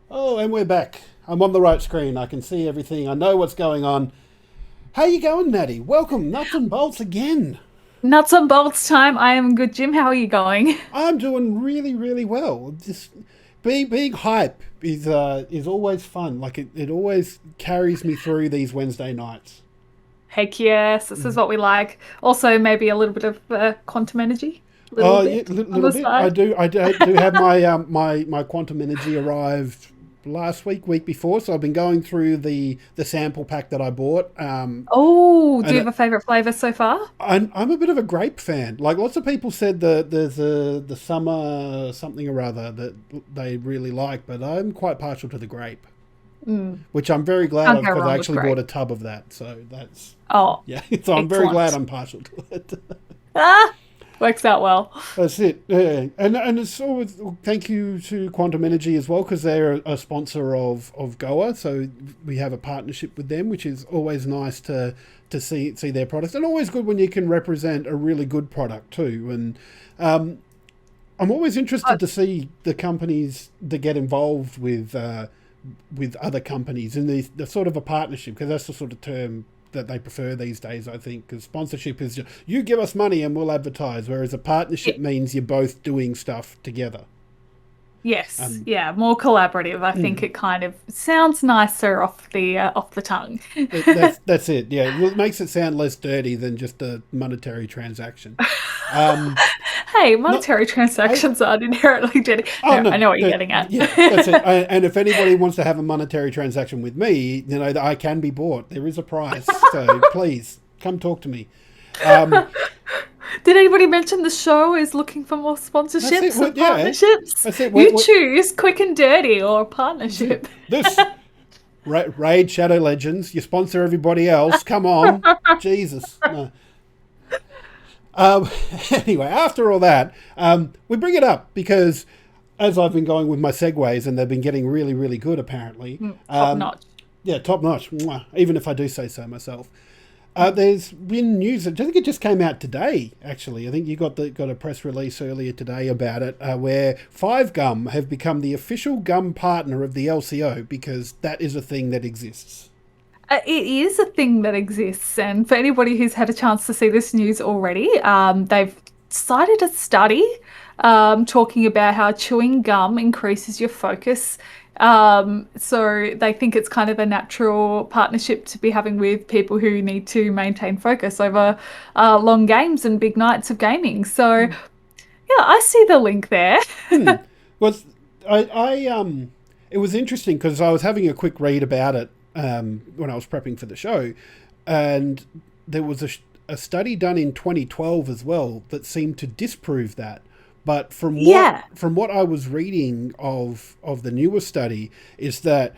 Oh, and we're back. I'm on the right screen. I can see everything. I know what's going on. How you going, Maddie? Welcome, Nuts and Bolts again. Nuts and bolts time. I am good, Jim. How are you going? I'm doing really, really well. Just being hype is always fun. Like it always carries me through these Wednesday nights. Heck yes, this is what we like. Also, maybe a little bit of quantum energy, a little Oh yeah, bit on little the bit. I side. do. I do have my quantum energy arrived last week before. So I've been going through the sample pack that I bought. Oh, do you And have a favorite flavor so far? I'm a bit of a grape fan. Like lots of people said that there's the summer something or other that they really like, but I'm quite partial to the grape, Mm, which I'm very glad can't of go because I wrong with actually bought grape. a tub of that. So that's Oh, yeah. So I'm very glad excellent. I'm partial to it. Ah, works out well. That's it. Yeah. And it's always thank you to Quantum Energy as well because they're a sponsor of Goa, so we have a partnership with them, which is always nice to see their products, and always good when you can represent a really good product too. And I'm always Uh, interested to see the companies that get involved with other companies in the sort of a partnership because that's the sort of term that they prefer these days, I think, because sponsorship is just, you give us money and we'll advertise, whereas a partnership ye- means you're both doing stuff together. yes, Um, yeah, more collaborative. I think mm, it kind of sounds nicer off the tongue. that's it. Yeah, it makes it sound less dirty than just a monetary transaction. Um, Hey, not, monetary I transactions aren't inherently dirty. Oh No, I no, know what you're getting at. yeah, that's it. And if anybody wants to have a monetary transaction with me, I can be bought. There is a price, so please come talk to me. Um, Did anybody mention the show is looking for more that's it. sponsorships and Yeah, partnerships? that's it. You choose quick and dirty or partnership. This Raid Shadow Legends. You sponsor everybody else. Come on, Jesus. No. Um, anyway, after all that, we bring it up because as I've been going with my segues, and they've been getting really, really good, apparently. Top notch. Yeah, top notch. Mwah, even if I do say so myself. There's been news. I think it just came out today. Actually, I think you got a press release earlier today about it, where Five Gum have become the official gum partner of the LCO because that is a thing that exists. It is a thing that exists, and for anybody who's had a chance to see this news already, they've cited a study talking about how chewing gum increases your focus. So they think it's kind of a natural partnership to be having with people who need to maintain focus over long games and big nights of gaming. So yeah, I see the link there. Was I it was interesting because I was having a quick read about it when I was prepping for the show, and there was a study done in 2012 as well that seemed to disprove that. But Yeah. from what I was reading of the newer study is that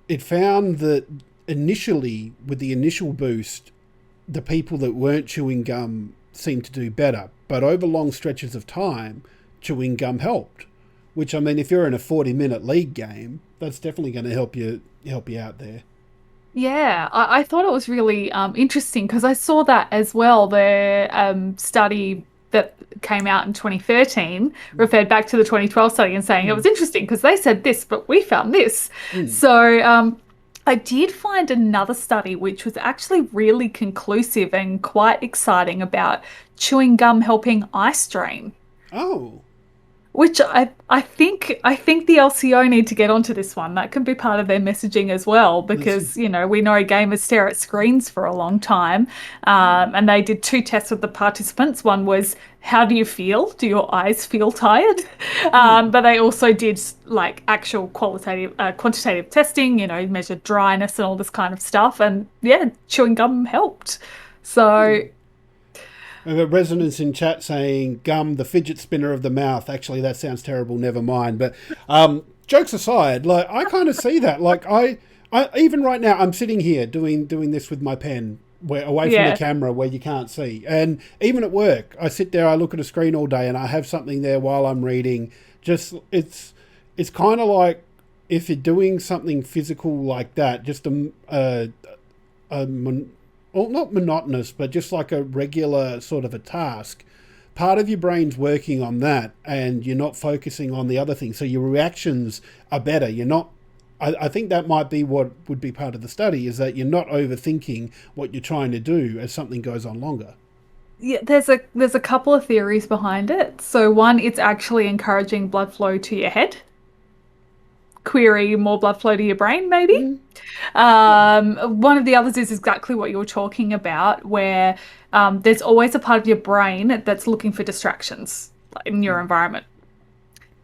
it found that initially with the initial boost, the people that weren't chewing gum seemed to do better, but over long stretches of time, chewing gum helped. Which I mean, if you're in a 40-minute league game, that's definitely going to help you out there. Yeah, I thought it was really interesting because I saw that as well. The study that came out in 2013 referred back to the 2012 study and saying it was Mm. interesting because they said this, but we found this. Mm. So I did find another study which was actually really conclusive and quite exciting about chewing gum helping eye strain. Oh, Which I think the LCO need to get onto this one. That can be part of their messaging as well, that's because we know gamers stare at screens for a long time, and they did two tests with the participants. One was how do you feel? Do your eyes feel tired? mm. But they also did like actual quantitative testing. Measured dryness and all this kind of stuff, and yeah, chewing gum helped. So I've got resonance in chat saying gum, the fidget spinner of the mouth. Actually, that sounds terrible. Never mind. But jokes aside, like I kind of see that. Like I even right now, I'm sitting here doing this with my pen, where away from the yeah. camera where you can't see. And even at work, I sit there, I look at a screen all day, and I have something there while I'm reading. Just it's kind of like if you're doing something physical like that, just a well, not monotonous, but just like a regular sort of a task. part of your brain's working on that, and you're not focusing on the other things. So your reactions are better. You're not. I think that might be what would be part of the study, is that you're not overthinking what you're trying to do as something goes on longer. Yeah, there's a couple of theories behind it. So one, it's actually encouraging blood flow to your head. Query more blood flow to your brain, maybe. One of the others is exactly what you're talking about, where there's always a part of your brain that's looking for distractions in your environment.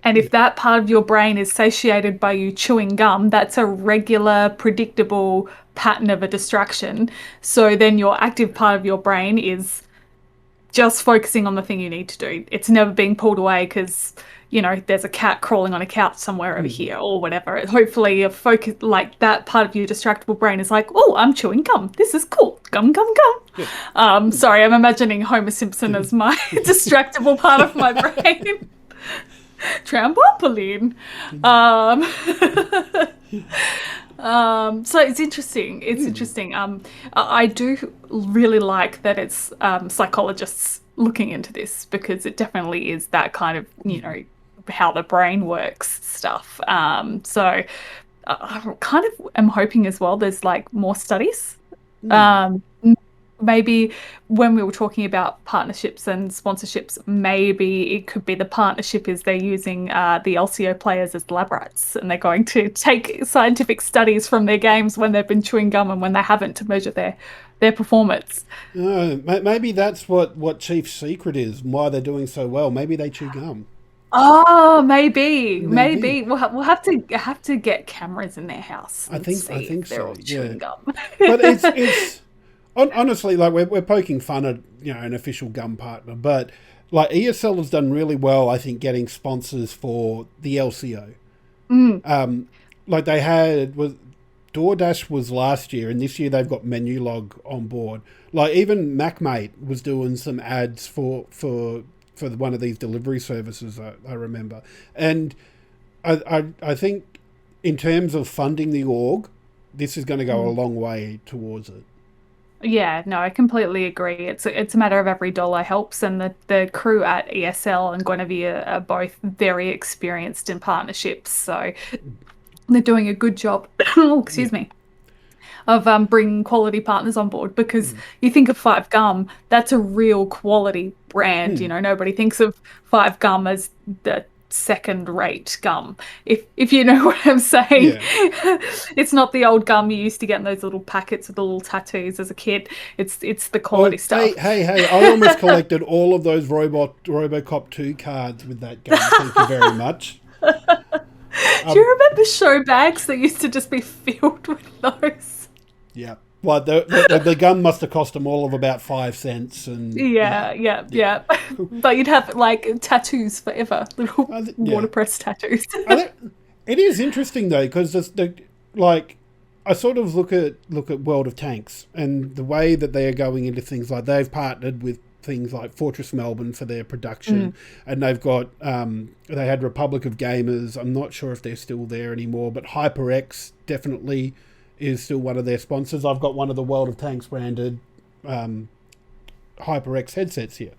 And if that part of your brain is satiated by you chewing gum, that's a regular, predictable pattern of a distraction. So then your active part of your brain is just focusing on the thing you need to do. It's never being pulled away because, there's a cat crawling on a couch somewhere over here or whatever. Hopefully, a focus like that part of your distractible brain is like, oh, I'm chewing gum. This is cool. Gum, gum, gum. Yeah. Sorry, I'm imagining Homer Simpson as my distractible part of my brain. Trampoline. So it's interesting. It's interesting. I do really like that it's psychologists looking into this, because it definitely is that kind of, how the brain works stuff. So I kind of am hoping as well there's like more studies. Maybe when we were talking about partnerships and sponsorships, maybe it could be the partnership is they're using the LCO players as lab rats, and they're going to take scientific studies from their games when they've been chewing gum and when they haven't, to measure their performance. Maybe that's what Chief's secret is, and why they're doing so well. Maybe they chew gum. Oh, maybe. We'll have to get cameras in their house. I think they're so. all chewing gum. But it's honestly, like, we're poking fun at an official gum partner, but like ESL has done really well, I think, getting sponsors for the LCO. Like they had DoorDash was last year, and this year they've got Menulog on board. Like even MacMate was doing some ads for one of these delivery services, I remember. And I think in terms of funding the org, this is going to go a long way towards it. Yeah, no, I completely agree. It's a matter of every dollar helps, and the crew at ESL and Guinevere are both very experienced in partnerships, so they're doing a good job. Excuse me. Of bringing quality partners on board, because you think of Five Gum, that's a real quality brand. Nobody thinks of Five Gum as the second-rate gum, if you know what I'm saying. It's not the old gum you used to get in those little packets with the little tattoos as a kid. It's the quality stuff. Hey, I almost collected all of those RoboCop 2 cards with that gum. Thank you very much. Do you remember show bags that used to just be filled with those? Yeah. Well, the gum must have cost them all of about 5 cents. And yeah. But you'd have like tattoos forever, little waterpress tattoos. It is interesting though, because I sort of look at World of Tanks and the way that they are going into things, like they've partnered with things like Fortress Melbourne for their production, and they've got they had Republic of Gamers. I'm not sure if they're still there anymore, but HyperX definitely is still one of their sponsors. I've got one of the World of Tanks branded HyperX headsets here.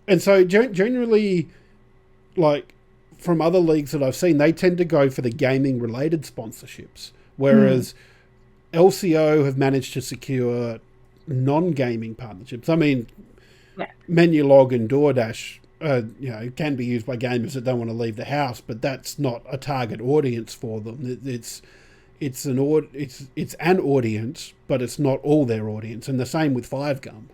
And so generally, like from other leagues that I've seen, they tend to go for the gaming related sponsorships, whereas LCO have managed to secure non-gaming partnerships. I mean, Menulog and DoorDash can be used by gamers that don't want to leave the house, but that's not a target audience for them. It's an audience, but it's not all their audience, and the same with Five Gum.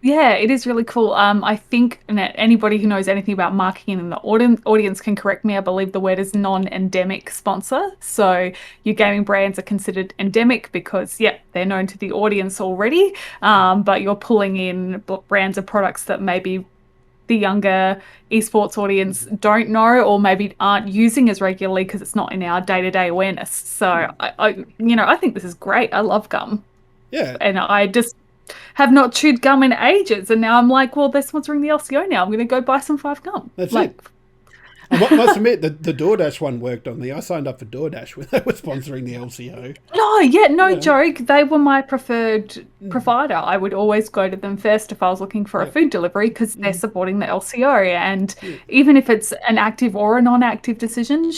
Yeah, it is really cool. I think anybody who knows anything about marketing in the audience can correct me. I believe the word is non-endemic sponsor. So your gaming brands are considered endemic because, they're known to the audience already, but you're pulling in brands of products that maybe the younger esports audience don't know, or maybe aren't using as regularly because it's not in our day-to-day awareness. So I think this is great. I love gum. Yeah. And I just have not chewed gum in ages, and now I'm like, well, they're sponsoring the LCO now. I'm going to go buy some Five Gum. That's it. must admit, the DoorDash one worked on me. I signed up for DoorDash when they were sponsoring the LCO. No, yeah, no Yeah. joke. They were my preferred provider. I would always go to them first if I was looking for a Yep. food delivery because they're supporting the LCO. And Yeah. even if it's an active or a non-active decision,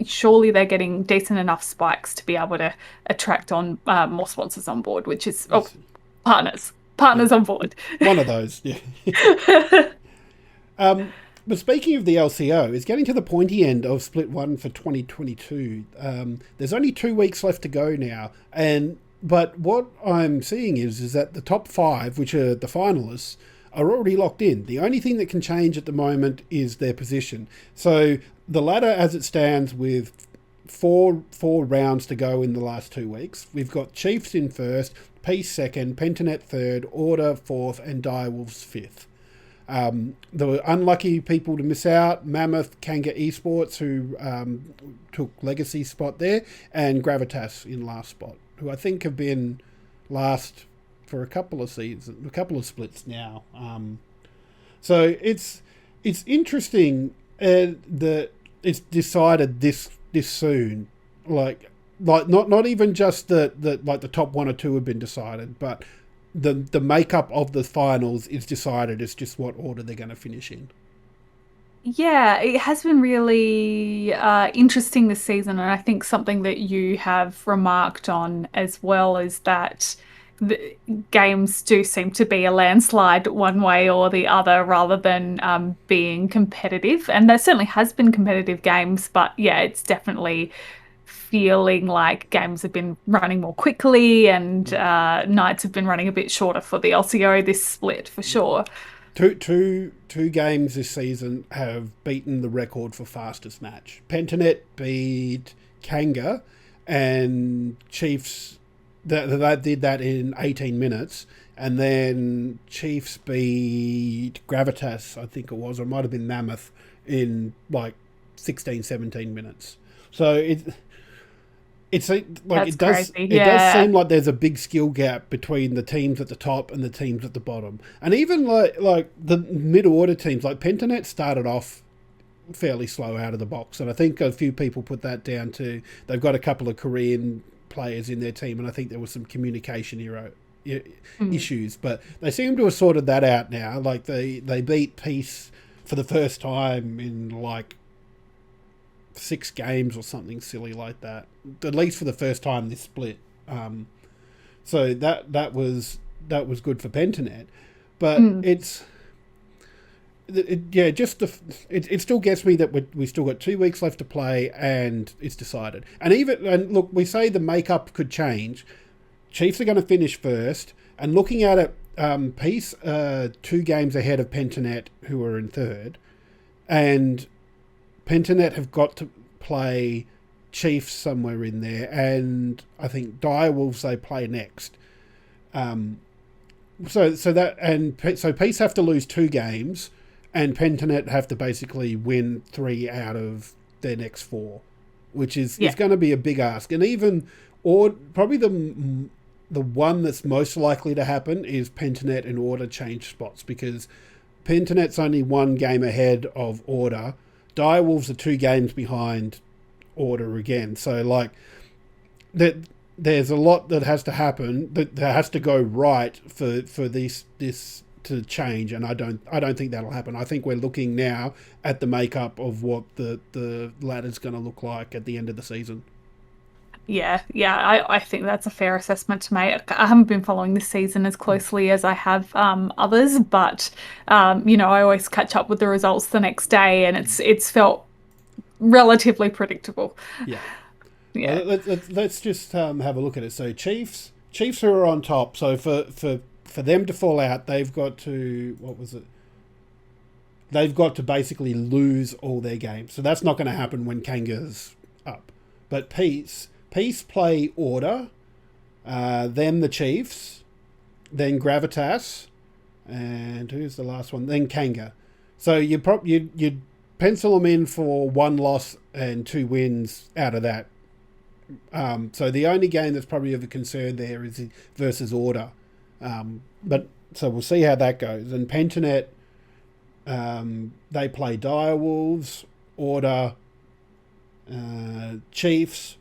surely they're getting decent enough spikes to be able to attract on more sponsors on board, which is partners, Yeah. on board. One of those. Yeah. But speaking of the LCO, it's getting to the pointy end of Split 1 for 2022. There's only 2 weeks left to go now. But what I'm seeing is that the top 5, which are the finalists, are already locked in. The only thing that can change at the moment is their position. So the ladder as it stands with four rounds to go in the last 2 weeks, we've got Chiefs in first, Peace second, Pentanet third, Order fourth, and Direwolves fifth. The unlucky people to miss out, Mammoth, Kanga Esports, who took Legacy spot there, and Gravitas in last spot, who I think have been last for a couple of seasons, a couple of splits now. So it's interesting that it's decided this soon, like not even just that like the top 1 or 2 have been decided, but the makeup of the finals is decided. It's just what order they're going to finish in. Yeah, it has been really interesting this season, and I think something that you have remarked on as well is that the games do seem to be a landslide one way or the other rather than being competitive. And there certainly has been competitive games, but yeah, it's definitely feeling like games have been running more quickly and nights have been running a bit shorter for the LCO this split for sure. Two games this season have beaten the record for fastest match. Pentanet beat Kanga, and Chiefs that did that in 18 minutes, and then Chiefs beat Gravitas, I think it was, or it might have been Mammoth, in like 16, 17 minutes. So it's like That's it does crazy. it does Yeah. seem like there's a big skill gap between the teams at the top and the teams at the bottom, and even like the mid order teams. Like Pentanet started off fairly slow out of the box, and I think a few people put that down to they've got a couple of Korean players in their team, and I think there was some communication issues, but they seem to have sorted that out now. Like they beat Peace for the first time in like 6 games or something silly like that, at least for the first time this split. So that was good for Pentanet, but it still gets me that we still got 2 weeks left to play and it's decided. And look, we say the makeup could change. Chiefs are going to finish first, and looking at it, Peace 2 games ahead of Pentanet, who are in third, and Pentanet have got to play Chiefs somewhere in there, and I think Direwolves they play next. So Peace have to lose 2 games, and Pentanet have to basically win 3 out of their next 4, which is going to be a big ask. And even probably the one that's most likely to happen is Pentanet and Order change spots, because Pentanet's only 1 game ahead of Order. Direwolves are 2 games behind Order again. So like there's a lot that has to happen, that has to go right for this to change, and I don't think that'll happen. I think we're looking now at the makeup of what the ladder's going to look like at the end of the season. Yeah, I think that's a fair assessment to make. I haven't been following this season as closely as I have others, but I always catch up with the results the next day, and it's felt relatively predictable. Yeah. Yeah. Well, let's just have a look at it. So Chiefs are on top. So for them to fall out, they've got to, what was it? They've got to basically lose all their games. So that's not going to happen when Kanga's up. But Peace play Order, then the Chiefs, then Gravitas, and who's the last one? Then Kanga. So you'd pencil them in for 1 loss and 2 wins out of that. So the only game that's probably of a concern there is versus Order. But so we'll see how that goes. And Pentanet, they play Direwolves. Order, Chiefs,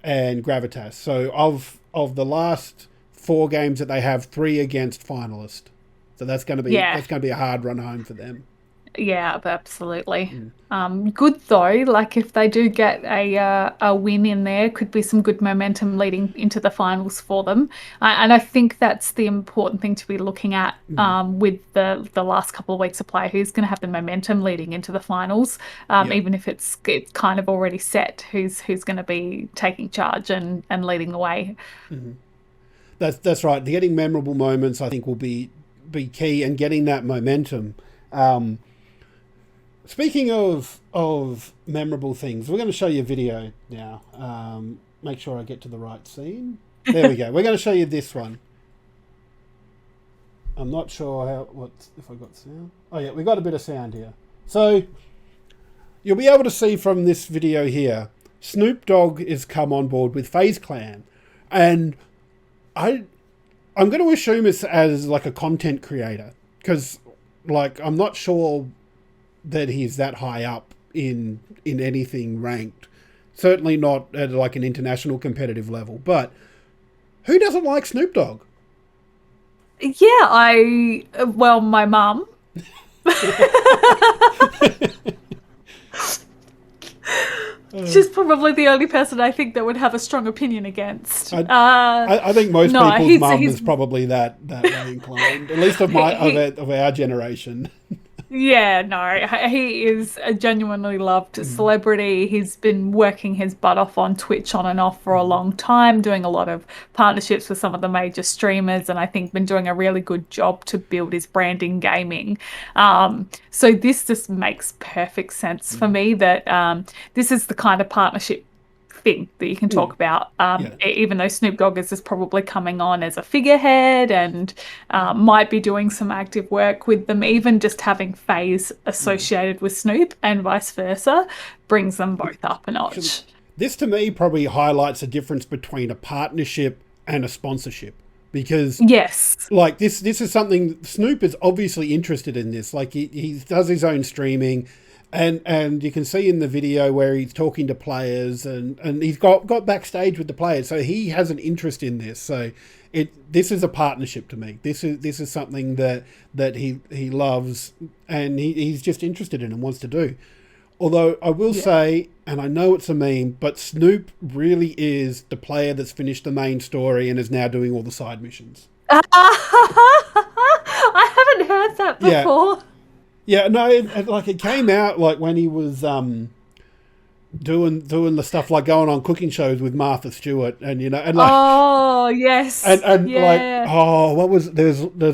and Gravitas. So of the last 4 games that they have, 3 against finalists. So that's going to be a hard run home for them. Yeah, absolutely. Good though, like if they do get a win in there, could be some good momentum leading into the finals for them. And I think that's the important thing to be looking at with the last couple of weeks of play. Who's going to have the momentum leading into the finals, even if it's kind of already set. Who's going to be taking charge and leading the way. That's right. Getting memorable moments, I think, will be key, and getting that momentum. Speaking of memorable things, we're going to show you a video now. Make sure I get to the right scene. There we go. We're going to show you this one. I'm not sure if I got sound. Oh yeah, we got a bit of sound here. So you'll be able to see from this video here, Snoop Dogg has come on board with FaZe Clan, and I'm going to assume it's as like a content creator, because like I'm not sure that he's that high up in anything ranked. Certainly not at like an international competitive level. But who doesn't like Snoop Dogg? Yeah, my mum. She's probably the only person I think that would have a strong opinion against. I think most people's mum is probably that way inclined, at least of our generation. Yeah, no, he is a genuinely loved celebrity. He's been working his butt off on Twitch on and off for a long time, doing a lot of partnerships with some of the major streamers, and I think been doing a really good job to build his brand in gaming. So this just makes perfect sense for me that this is the kind of partnership thing that you can talk about, even though Snoop Dogg is just probably coming on as a figurehead and might be doing some active work with them. Even just having FaZe associated with Snoop and vice versa brings them both up a notch. This to me probably highlights the difference between a partnership and a sponsorship, because like this is something Snoop is obviously interested in. This, like he does his own streaming. And you can see in the video where he's talking to players and he's got backstage with the players. So he has an interest in this. So this is a partnership to me. This is something that he loves and he's just interested in and wants to do. Although I will say, and I know it's a meme, but Snoop really is the player that's finished the main story and is now doing all the side missions. I haven't heard that before. Yeah, no, it came out like when he was doing the stuff like going on cooking shows with Martha Stewart, and like there's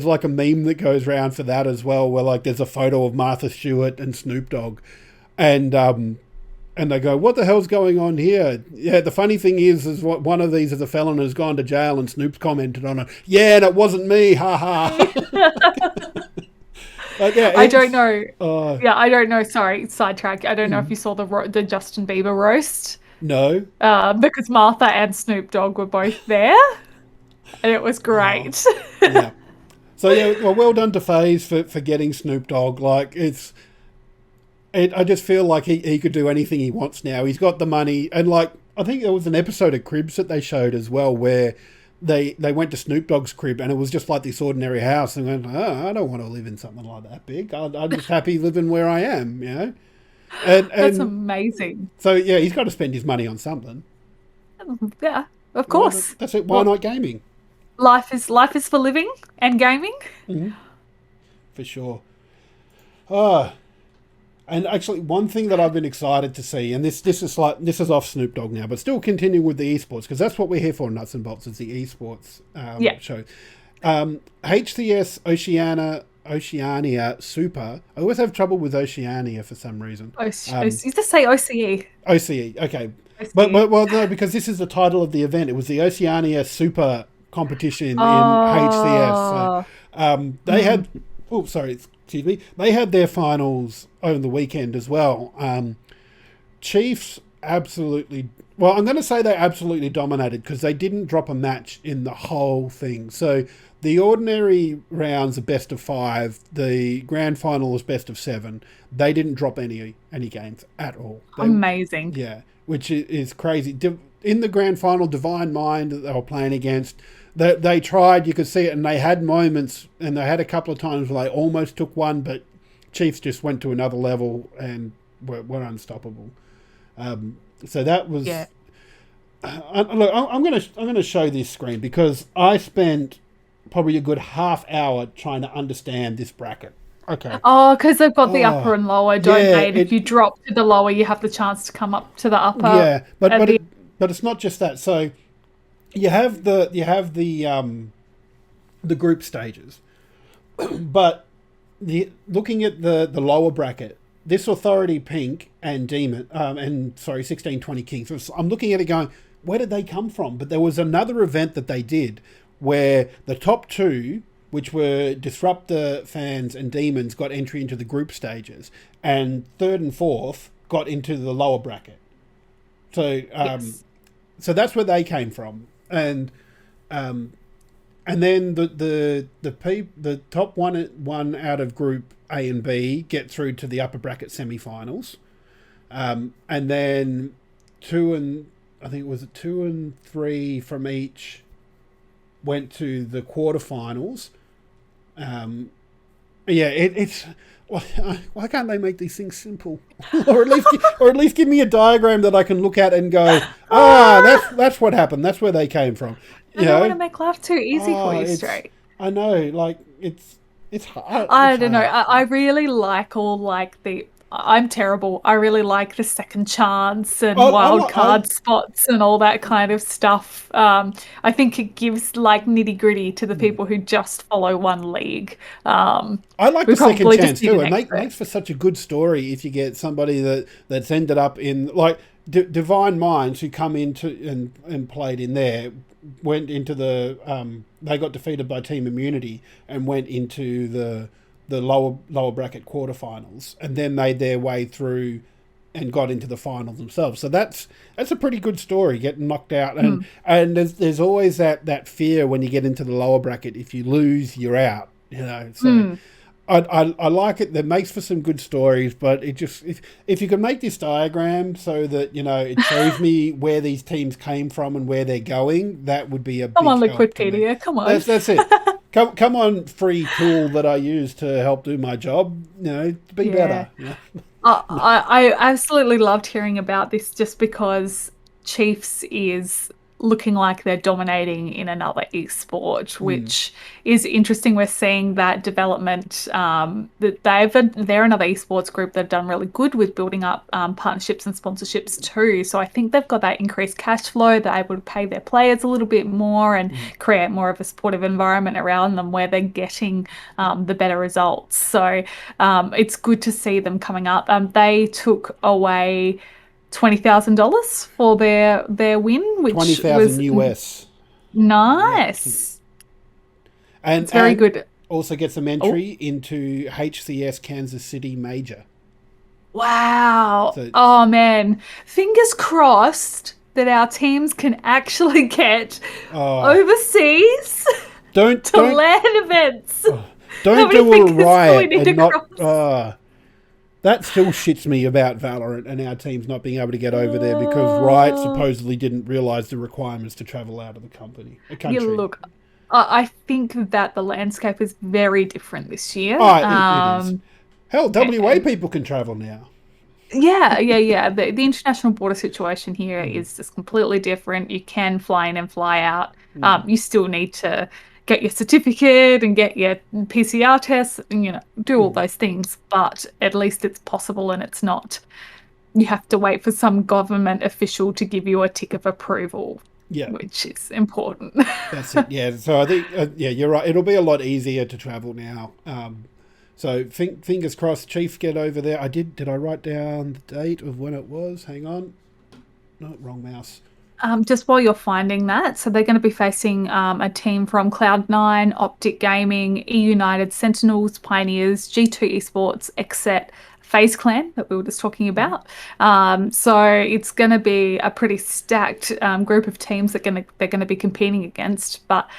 like a meme that goes around for that as well, where like there's a photo of Martha Stewart and Snoop Dogg, and they go, what the hell's going on here? Yeah, the funny thing is one of these is a felon who's gone to jail, and Snoop's commented on it. Yeah, and it wasn't me, haha. I don't know. I don't know. Sorry, sidetrack. I don't know if you saw the Justin Bieber roast. No. Because Martha and Snoop Dogg were both there, and it was great. Yeah. So well done to FaZe for getting Snoop Dogg. Like I just feel like he could do anything he wants now. He's got the money, and like I think there was an episode of Cribs that they showed as well where they went to Snoop Dogg's crib and it was just like this ordinary house, and went, I don't want to live in something like that big. I'm just happy living where I am, you know. And that's amazing. So yeah, he's got to spend his money on something. Yeah, of course. That's it. Why not gaming? Life is for living and gaming. Mm-hmm. For sure. And actually, one thing that I've been excited to see, and this is off Snoop Dogg now, but still continuing with the esports, because that's what we're here for, Nuts and Bolts, is the esports show. HCS Oceania Super. I always have trouble with Oceania for some reason. You just say OCE. OCE, okay. But no, because this is the title of the event. It was the Oceania Super competition in HCS. So, they had... Oh, sorry, excuse me. They had their finals over the weekend as well. Chiefs absolutely Well, I'm going to say they absolutely dominated because they didn't drop a match in the whole thing. So the ordinary rounds are best of 5. The grand final is best of 7. They didn't drop any games at all. Amazing. Yeah, which is crazy. In the grand final, Divine Mind that they were playing against, they tried. You could see it, and they had moments, and they had a couple of times where they almost took one, but Chiefs just went to another level and were unstoppable. So that was. Yeah. Look, I'm gonna show this screen because I spent probably a good half hour trying to understand this bracket. Okay. Oh, because they've got the upper and lower, don't yeah, they? And if you drop to the lower, you have the chance to come up to the upper. Yeah, but it's not just that. So you have the group stages, but looking at the lower bracket, this Authority Pink and Demon and 1620 Kings. So I'm looking at it going, where did they come from? But there was another event that they did where the top 2, which were Disruptor Fans and Demons, got entry into the group stages, and 3rd and 4th got into the lower bracket. So Yes. so that's where they came from, and then the top one out of Group A and B get through to the upper bracket semi-finals, and then 2 and 3 from each went to the quarterfinals. It's why can't they make these things simple, or at least give me a diagram that I can look at and go, that's what happened. That's where they came from. I don't want to make life too easy for you, Straight. I know, like it's hard. I don't know. I really like I'm terrible. I really like the second chance and wild card spots and all that kind of stuff. I think it gives like nitty gritty to the people who just follow one league. I like the second chance too. It makes for such a good story if you get somebody that's ended up in like Divine Minds who come into and played in there, went into the they got defeated by Team Immunity and went into the lower bracket quarterfinals, and then made their way through and got into the final themselves. So that's a pretty good story, getting knocked out, and there's always that fear when you get into the lower bracket. If you lose, you're out. So I like it. That makes for some good stories, but it just if you can make this diagram so that it shows me where these teams came from and where they're going, that would be a come on, big help Liquipedia. Come on, that's it. Come on, free tool that I use to help do my job. Be better. Yeah. I absolutely loved hearing about this just because Chiefs is looking like they're dominating in another esport, which is interesting. We're seeing that development, that they're another esports group that have done really good with building up partnerships and sponsorships too. So I think they've got that increased cash flow. They're able to pay their players a little bit more and create more of a supportive environment around them where they're getting the better results. So it's good to see them coming up. They took away $20,000 for their win, which was $20,000 nice. Yeah. And it's very good. Also gets some entry into HCS Kansas City Major. Wow. Oh man, fingers crossed that our teams can actually get overseas to LAN events. Don't do a riot and not. That still shits me about Valorant and our teams not being able to get over there because Riot supposedly didn't realise the requirements to travel out of the country. Yeah, look, I think that the landscape is very different this year. It is. Hell, WA people can travel now. Yeah. The international border situation here is just completely different. You can fly in and fly out. You still need to get your certificate and get your PCR tests and, do all those things. But at least it's possible and it's not, you have to wait for some government official to give you a tick of approval, which is important. That's it, yeah. So I think, you're right. It'll be a lot easier to travel now. So fingers crossed, Chiefs get over there. Did I write down the date of when it was? Hang on. No, wrong mouse. Just while you're finding that, so they're going to be facing a team from Cloud9, Optic Gaming, E United, Sentinels, Pioneers, G2 Esports, Exet, FaZe Clan that we were just talking about. So it's going to be a pretty stacked group of teams that they're going to be competing against. But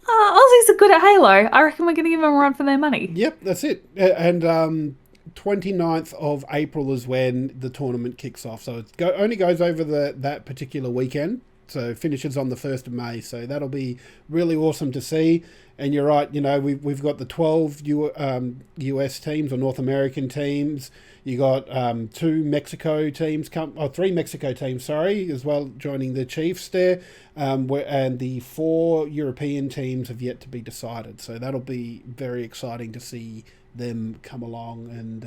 Aussies are good at Halo. I reckon we're going to give them a run for their money. Yep, that's it. And 29th of April is when the tournament kicks off. So it only goes over that particular weekend. So finishes on the 1st of May. So that'll be really awesome to see. And you're right, we've got the 12 US teams or North American teams. You got 3 Mexico teams, as well, joining the Chiefs there. And the 4 European teams have yet to be decided. So that'll be very exciting to see them come along and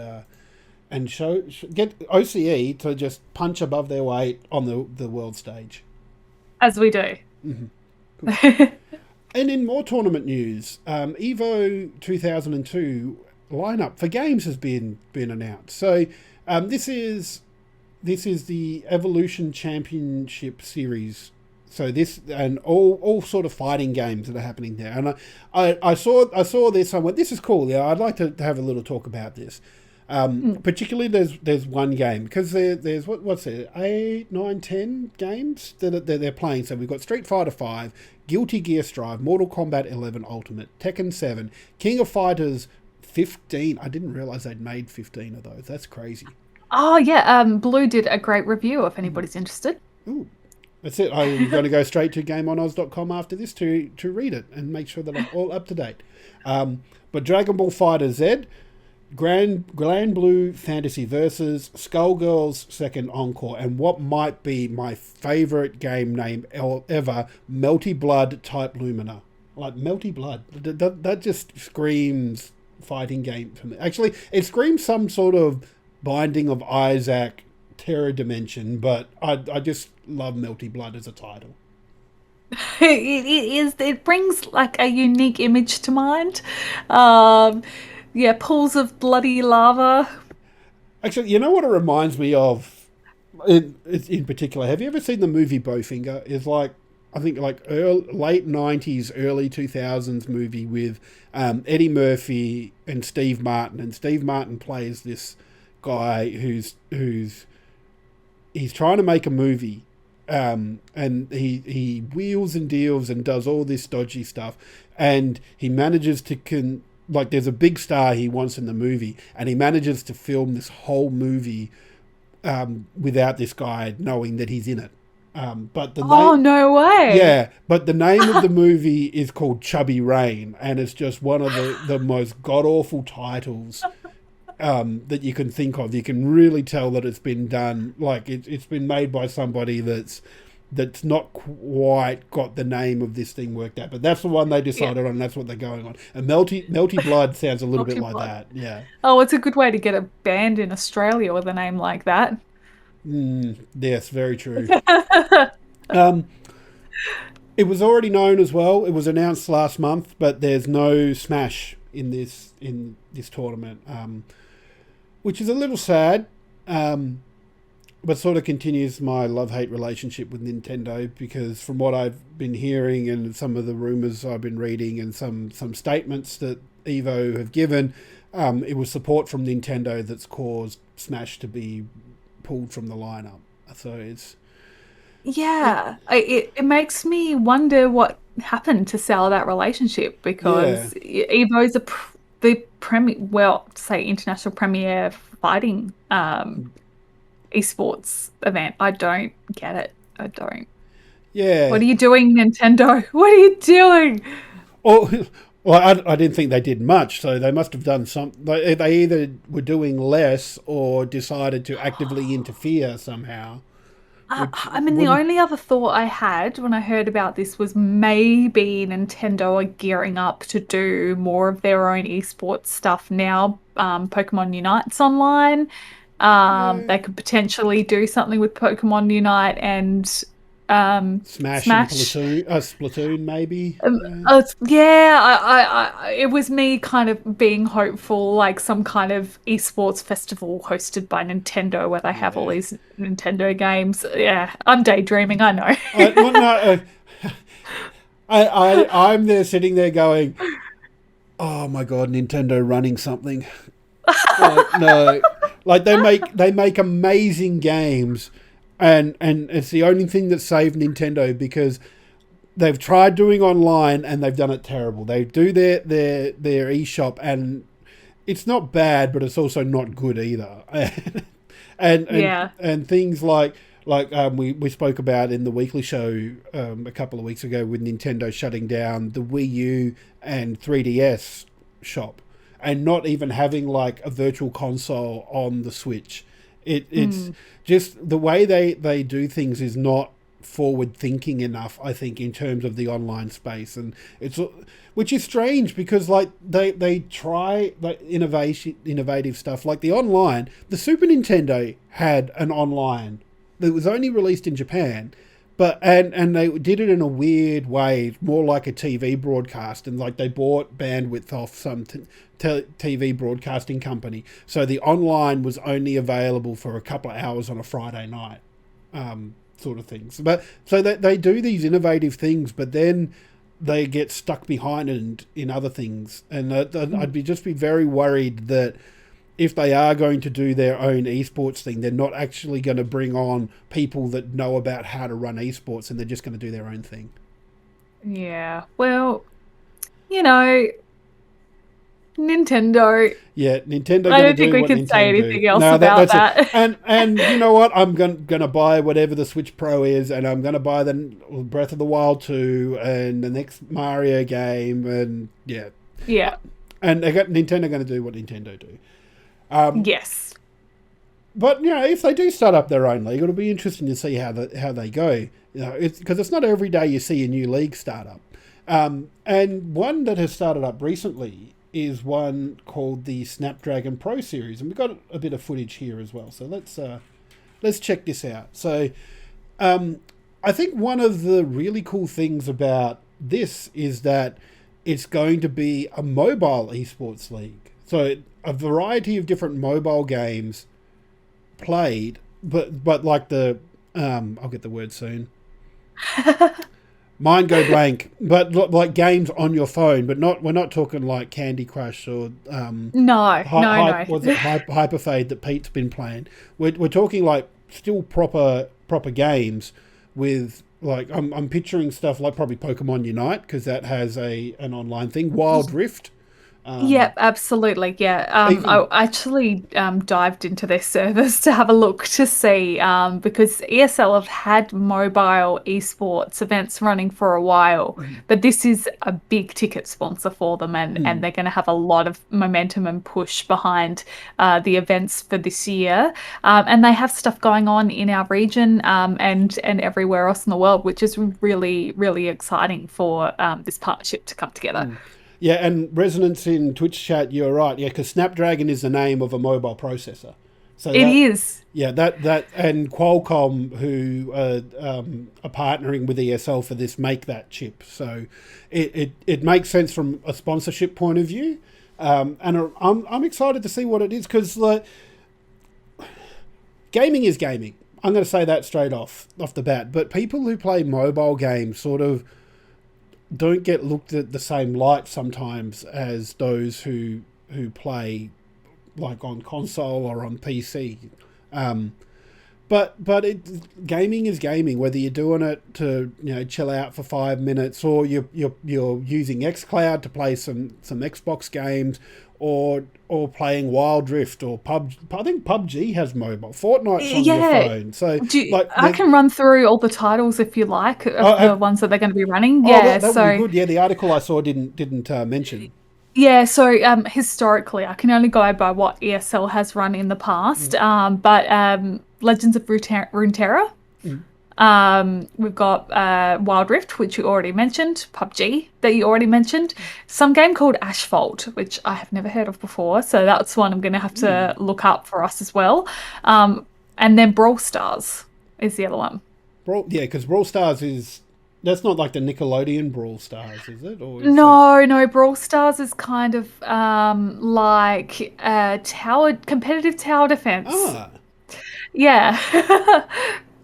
get OCE to just punch above their weight on the world stage. As we do. Mm-hmm. Cool. And in more tournament news, Evo 2002 lineup for games has been announced. So this is the Evolution Championship Series. So this and all sort of fighting games that are happening there. And I saw this. I went, this is cool. Yeah, I'd like to have a little talk about this. Particularly there's one game because there's what's there 8, 9, 10 games that they're playing. So we've got Street Fighter 5, Guilty Gear Strive, Mortal Kombat 11 Ultimate, Tekken 7, King of Fighters 15. I didn't realize they'd made 15 of those. That's crazy. Oh yeah, Blue did a great review if anybody's interested. Ooh. That's it. I'm going to go straight to GameOnOz.com after this to read it and make sure that I'm all up to date. But Dragon Ball Fighter Z, Grand Blue Fantasy Versus, Skullgirls Second Encore, and what might be my favourite game name ever, Melty Blood Type Lumina. Like Melty Blood. That just screams fighting game to me. Actually, it screams some sort of Binding of Isaac Terror Dimension, but I just love Melty Blood as a title. It brings like a unique image to mind. Yeah, pools of bloody lava. Actually, you know what it reminds me of in particular? Have you ever seen the movie Bowfinger? It's like, I think like late 90s, early 2000s movie with Eddie Murphy and Steve Martin. And Steve Martin plays this guy who's he's trying to make a movie, and he wheels and deals and does all this dodgy stuff, and he manages to there's a big star he wants in the movie, and he manages to film this whole movie without this guy knowing that he's in it. But no way! Yeah, but the name of the movie is called Chubby Rain, and it's just one of the most god awful titles that you can think of. You can really tell that it's been done, like it's been made by somebody that's not quite got the name of this thing worked out, but that's the one they decided on, and that's what they're going on. And Melty Blood sounds a little bit like that. Yeah. Oh, it's a good way to get a band in Australia with a name like that. Yes, very true. It was already known as well. It was announced last month, but there's no Smash in this tournament, which is a little sad, but sort of continues my love-hate relationship with Nintendo, because from what I've been hearing and some of the rumors I've been reading and some statements that Evo have given, it was support from Nintendo that's caused Smash to be pulled from the lineup. So it's... Yeah, it makes me wonder what happened to sell that relationship, because Evo's international premier fighting esports event. I don't get it. I don't. Yeah. What are you doing, Nintendo? What are you doing? Oh, well, I didn't think they did much, so they must have done something. They either were doing less or decided to actively interfere somehow. I mean, the only other thought I had when I heard about this was maybe Nintendo are gearing up to do more of their own esports stuff now. Pokemon Unite's online. They could potentially do something with Pokemon Unite and Smash. And Splatoon maybe. It was me kind of being hopeful, like some kind of esports festival hosted by Nintendo where they have all these Nintendo games. Yeah, I'm daydreaming, I know. I'm there sitting there going, oh my god, Nintendo running something. No. Like they make amazing games, and it's the only thing that saved Nintendo because they've tried doing online and they've done it terrible. They do their eShop and it's not bad, but it's also not good either. and things like we spoke about in the weekly show a couple of weeks ago with Nintendo shutting down the Wii U and 3DS shop and not even having like a virtual console on the Switch. It's just the way they do things is not forward thinking enough, I think, in terms of the online space, and it's which is strange because like they try like innovative stuff like the online. The Super Nintendo had an online that was only released in Japan, but and they did it in a weird way, more like a TV broadcast, and like they bought bandwidth off some TV broadcasting company, so the online was only available for a couple of hours on a Friday night, sort of things. But so they do these innovative things, but then they get stuck behind in other things, and I'd be very worried that if they are going to do their own esports thing, they're not actually going to bring on people that know about how to run esports, and they're just going to do their own thing. Yeah, well, you know, Nintendo. Yeah, Nintendo. I don't think we can say anything else No, about that's that. It. And you know what? I'm gonna buy whatever the Switch Pro is, and I'm gonna buy the Breath of the Wild 2 and the next Mario game, and yeah. And Nintendo going to do what Nintendo do. Yes. But you know, if they do start up their own league, it'll be interesting to see how they go. You know, it's because it's not every day you see a new league start up. And one that has started up recently is one called the Snapdragon Pro Series, and we've got a bit of footage here as well. So let's check this out. So I think one of the really cool things about this is that it's going to be a mobile esports league. So a variety of different mobile games played, but like the I'll get the word soon. Mind go blank, but like games on your phone, but we're not talking like Candy Crush or no. Was it Hyperfade that Pete's been playing? We're talking like still proper games with like I'm picturing stuff like probably Pokemon Unite because that has an online thing. Wild Rift. Yeah, absolutely. Yeah. I actually dived into their servers to have a look to see because ESL have had mobile esports events running for a while, but this is a big ticket sponsor for them, and they're going to have a lot of momentum and push behind the events for this year. And they have stuff going on in our region and everywhere else in the world, which is really, really exciting for this partnership to come together. Yeah, and Resonance in Twitch chat, you're right. Yeah, because Snapdragon is the name of a mobile processor. So it is. Yeah, that and Qualcomm, who are partnering with ESL for this, make that chip. So it makes sense from a sponsorship point of view. And I'm excited to see what it is because gaming is gaming. I'm going to say that straight off the bat. But people who play mobile games sort of don't get looked at the same light sometimes as those who play like on console or on PC. But gaming is gaming, whether you're doing it to chill out for 5 minutes or you're using xCloud to play some Xbox games or playing Wild Rift or PUBG. I think PUBG has mobile. Fortnite's on your phone. So I can run through all the titles if you like of the ones that they're going to be running. That would be good. Yeah, the article I saw didn't mention. Yeah, so historically, I can only go by what ESL has run in the past. But Legends of Runeterra. We've got Wild Rift, which you already mentioned, PUBG that you already mentioned, some game called Asphalt, which I have never heard of before, so that's one I'm going to have to look up for us as well. And then Brawl Stars is the other one. Because Brawl Stars that's not like the Nickelodeon Brawl Stars, is it? Or no, Brawl Stars is kind of like competitive tower defense. Yeah.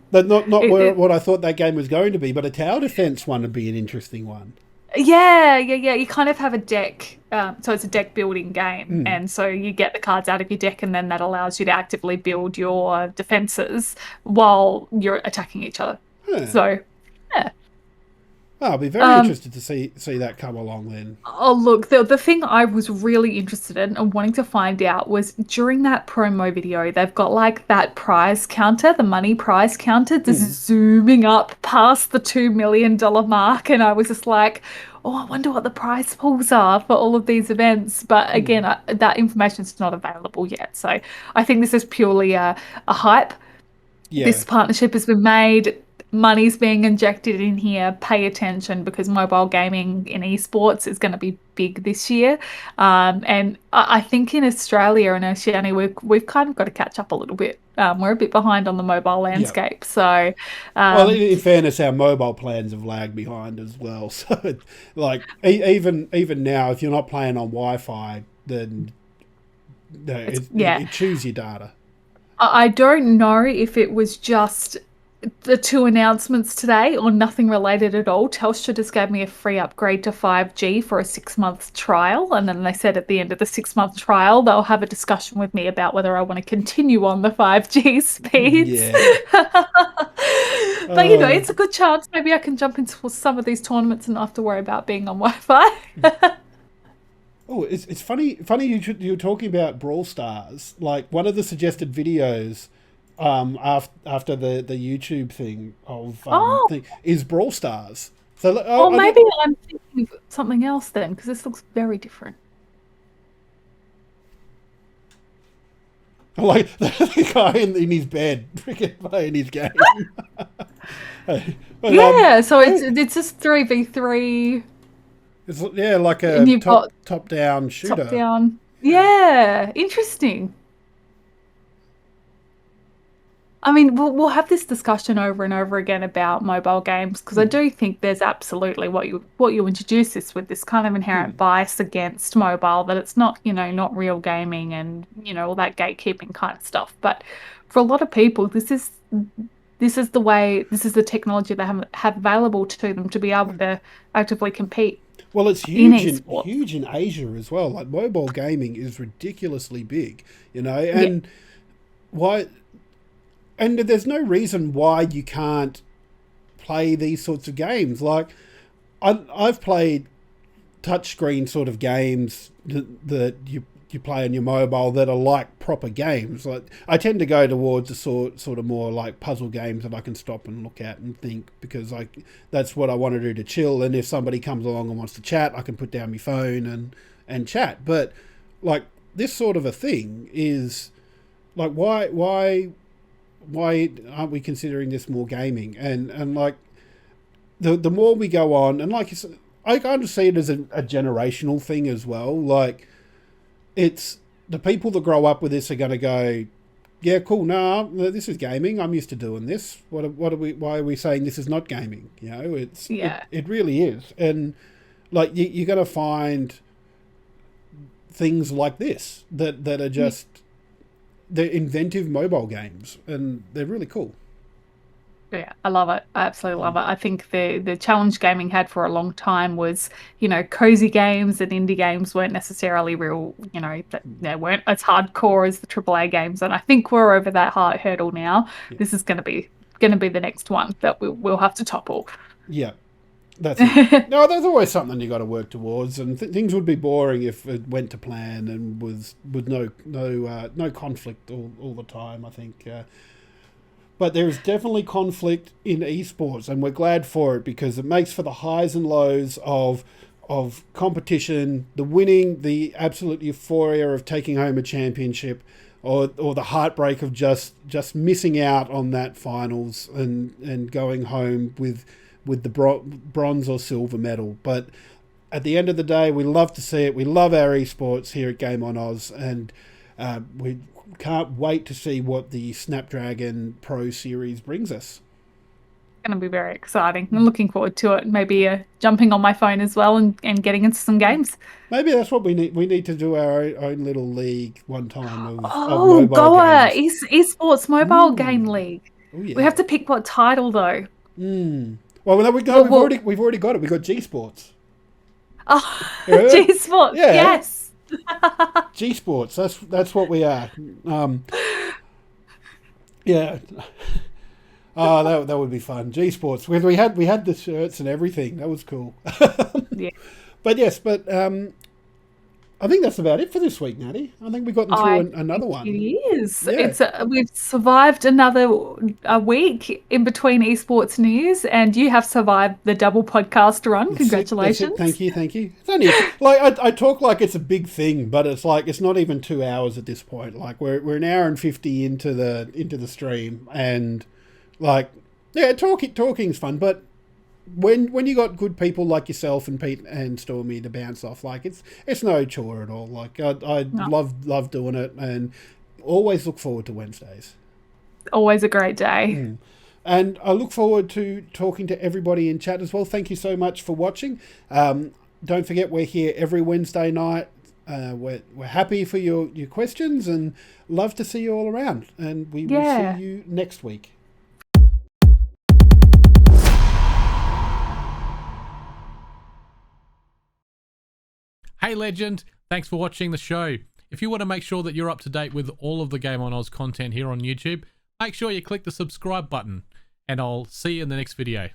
But not what I thought that game was going to be, but a tower defense one would be an interesting one. Yeah. You kind of have a deck so it's a deck building game, Mm. and so you get the cards out of your deck, and then that allows you to actively build your defenses while you're attacking each other. Huh. So, yeah. I'll be very Um, interested to see that come along then. Oh, look, the thing I was really interested in and wanting to find out was during that promo video, they've got like that prize counter, the money prize counter, Mm. just zooming up past the $2 million mark. And I was just like, oh, I wonder what the prize pools are for all of these events. But Mm. again, that information's not available yet. So I think this is purely a hype. Yeah. This partnership has been made, money's being injected in here. Pay attention because mobile gaming in esports is going to be big this year. And I think in Australia and Oceania, we've kind of got to catch up a little bit. We're a bit behind on the mobile Yeah. landscape. So, Well, um, in fairness, our mobile plans have lagged behind as well. So, like, even now, if you're not playing on Wi-Fi, then no, yeah, it chews your data. I don't know if it was just the two announcements today or nothing related at all. Telstra just gave me a free upgrade to 5G for a 6-month trial. And then they said at the end of the 6-month trial, they'll have a discussion with me about whether I want to continue on the 5G speeds. Yeah. But Uh, it's a good chance. Maybe I can jump into some of these tournaments and not have to worry about being on Wi-Fi. oh, it's funny you're talking about Brawl Stars. Like one of the suggested videos, after the YouTube thing of Oh, thing is Brawl Stars. So or I did. maybe I'm thinking of something else then, because this looks very different. Like the guy in his bed, freaking playing his game. But Yeah, so it's just 3v3 it's yeah, like and a you've got top down top shooter. down. Yeah, interesting. I mean, we'll have this discussion over and over again about mobile games because I Hmm. do think there's absolutely what you introduce this with this kind of inherent Hmm. bias against mobile that it's not, not real gaming and, all that gatekeeping kind of stuff. But for a lot of people, this is the way, this is the technology they have available to them to be able to actively compete Well, it's in esports. huge in Asia as well. Like mobile gaming is ridiculously big, Yeah, and why? And there's no reason why you can't play these sorts of games. Like I've played touchscreen sort of games that you play on your mobile that are like proper games. Like I tend to go towards the sort of more like puzzle games that I can stop and look at and think because like that's what I want to do to chill. And if somebody comes along and wants to chat, I can put down my phone and chat. But like this sort of a thing is like why aren't we considering this more gaming? And like the more we go on, and like I kind of see it as a generational thing as well. Like it's the people that grow up with this are going to go, yeah, cool. No, this is gaming. I'm used to doing this. What are we? Why are we saying this is not gaming? yeah. It really is. And like you're going to find things like this that are just they're inventive mobile games, and they're really cool. Yeah, I love it. I absolutely love it. I think the challenge gaming had for a long time was, cozy games and indie games weren't necessarily real, that they weren't as hardcore as the AAA games. And I think we're over that hard hurdle now. Yeah, This is going to be the next one that we'll have to topple. yeah, that's it. No, there's always something you got to work towards, and things would be boring if it went to plan and was with no conflict all the time. I think. But there is definitely conflict in esports, and we're glad for it because it makes for the highs and lows of competition, the winning, the absolute euphoria of taking home a championship, or the heartbreak of just missing out on that finals and going home with the bronze or silver medal. But at the end of the day, we love to see it. We love our esports here at Game on Oz, and we can't wait to see what the Snapdragon Pro Series brings us. Going to be very exciting. I'm looking forward to it. Maybe jumping on my phone as well and getting into some games. Maybe that's what we need. We need to do our own little league one time of Oh, mobile Goa games. Esports Mobile Game Ooh, League. oh We have yeah. to pick what title though. Mm. Well, no, Well, we've well, already got it. We got G Sports. Oh, You remember? G Sports, Yeah, yes. G Sports. That's what we are. Yeah. Oh, that would be fun. G Sports. We had the shirts and everything. That was cool. Yeah. But yes, I think that's about it for this week, Natty. I think we've gotten through I another think it one. is. Yeah. We've survived another a week in between esports news, and you have survived the double podcast run. That's it. That's it. Congratulations. Thank you. Thank you. It's only like I talk like it's a big thing, but it's like it's not even 2 hours at this point. Like we're an hour and 50 into the stream, and like yeah, talking's fun, but when you got good people like yourself and Pete and Stormy to bounce off, like it's no chore at all. Like I No, love doing it, and always look forward to Wednesdays. always a great day. And I look forward to talking to everybody in chat as well. Thank you so much for watching. Don't forget, we're here every Wednesday night. We're happy for your questions and love to see you all around. And we will Yeah. see you next week. Hey legend, thanks for watching the show. If you want to make sure that you're up to date with all of the Game on Oz content here on YouTube, make sure you click the subscribe button, and I'll see you in the next video.